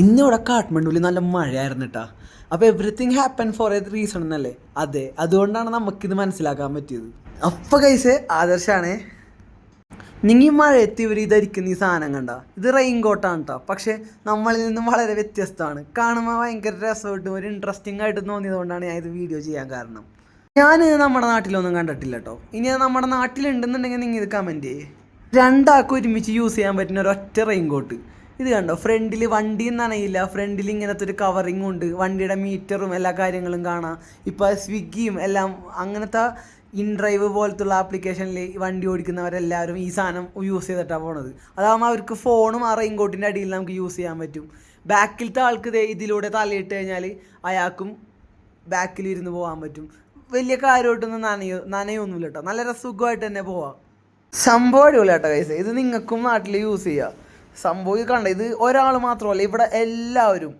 ഇന്നിവിടെ കാഠ്മണ്ഡുവിൽ നല്ല മഴയായിരുന്നു കേട്ടോ. അപ്പോൾ everything happen four A reason എന്നല്ലേ? അതെ, അതുകൊണ്ടാണ് നമുക്കിത് മനസ്സിലാക്കാൻ പറ്റിയത്. അപ്പോൾ കൈസ് ആദർശാണ്. നിങ്ങൾ മഴയത്ത് ഇവർ ധരിക്കുന്ന ഈ സാധനം കണ്ട, ഇത് റെയിൻ കോട്ടാണ് കേട്ടോ. പക്ഷേ നമ്മളിൽ നിന്നും വളരെ വ്യത്യസ്തമാണ്. കാണുമ്പോൾ ഭയങ്കര രസമായിട്ടും ഒരു ഇൻട്രസ്റ്റിംഗ് ആയിട്ട് തോന്നിയതുകൊണ്ടാണ് ഞാൻ ഇത് വീഡിയോ ചെയ്യാൻ കാരണം. ഞാൻ നമ്മുടെ നാട്ടിലൊന്നും കണ്ടിട്ടില്ല കേട്ടോ. ഇനി അത് നമ്മുടെ നാട്ടിലുണ്ടെന്നുണ്ടെങ്കിൽ നിങ്ങൾ ഇത് കമൻറ്റ് ചെയ്യേ. രണ്ടാൾക്കും ഒരുമിച്ച് യൂസ് ചെയ്യാൻ പറ്റുന്ന ഒരൊറ്റ റെയിൻ കോട്ട്. ഇത് കണ്ടോ, ഫ്രണ്ടിൽ വണ്ടി നനയില്ല, ഫ്രണ്ടിൽ ഇങ്ങനത്തെ ഒരു കവറിങ് ഉണ്ട്, വണ്ടിയുടെ മീറ്ററും എല്ലാ കാര്യങ്ങളും കാണാം. ഇപ്പോൾ സ്വിഗ്ഗിയും എല്ലാം അങ്ങനത്തെ ഇൻഡ്രൈവ് പോലത്തുള്ള ആപ്ലിക്കേഷനിൽ വണ്ടി ഓടിക്കുന്നവരെല്ലാവരും ഈ സാധനം യൂസ് ചെയ്തിട്ടാണ് പോണത്. അതാകുമ്പോൾ അവർക്ക് ഫോണും ആ റെയിൻ കോട്ടിൻ്റെ അടിയിൽ നമുക്ക് യൂസ് ചെയ്യാൻ പറ്റും. ബാക്കിലത്തെ ആൾക്ക് ഇതിലൂടെ തലയിട്ട് കഴിഞ്ഞാൽ അയാൾക്കും ബാക്കിലിരുന്ന് പോകാൻ പറ്റും. വലിയ കാര്യമായിട്ടൊന്നും നനയൊന്നുമില്ല കേട്ടോ. നല്ല സുഖമായിട്ട് തന്നെ പോവാം. സംഭവം അടിപൊളി കേട്ടോ കൈസ്. ഇത് നിങ്ങൾക്കും നാട്ടിൽ യൂസ് ചെയ്യാം. സംഭവം കണ്ട, ഇത് ഒരാൾ മാത്രമല്ല, ഇവിടെ എല്ലാവരും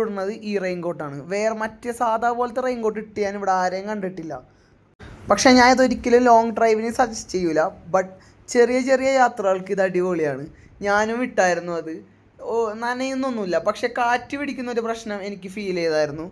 ഇടുന്നത് ഈ റെയിൻ കോട്ടാണ്. വേറെ മറ്റേ സാധാ പോലത്തെ റെയിൻ കോട്ട് ഇട്ട് ഞാൻ ഇവിടെ ആരെയും കണ്ടിട്ടില്ല. പക്ഷേ ഞാൻ ഇതൊരിക്കലും ലോങ് ഡ്രൈവിന് സജസ്റ്റ് ചെയ്യൂല. ബട്ട് ചെറിയ ചെറിയ യാത്രകൾക്ക് ഇത് അടിപൊളിയാണ്. ഞാനും ഇട്ടായിരുന്നു അത്. നനയുന്നൊന്നുമില്ല, പക്ഷെ കാറ്റ് പിടിക്കുന്ന ഒരു പ്രശ്നം എനിക്ക് ഫീൽ ചെയ്തായിരുന്നു.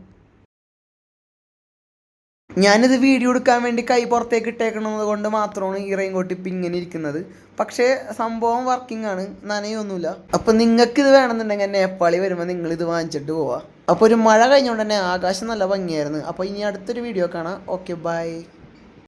ഞാനിത് വീഡിയോ എടുക്കാൻ വേണ്ടി കൈ പുറത്തേക്ക് ഇട്ടേക്കണത് കൊണ്ട് മാത്രമാണ് ഈ റെയിൻ കോട്ട് ഇപ്പം ഇങ്ങനെ ഇരിക്കുന്നത്. പക്ഷേ സംഭവം വർക്കിംഗ് ആണ്, നനയൊന്നുമില്ല. അപ്പോൾ നിങ്ങൾക്കിത് വേണമെന്നുണ്ടെങ്കിൽ നേപ്പാളി വരുമ്പോൾ നിങ്ങളിത് വാങ്ങിച്ചിട്ട് പോവാം. അപ്പോൾ ഒരു മഴ കഴിഞ്ഞുകൊണ്ട് തന്നെ ആകാശം നല്ല ഭംഗിയായിരുന്നു. അപ്പോൾ ഇനി അടുത്തൊരു വീഡിയോ കാണാം. Okay, by.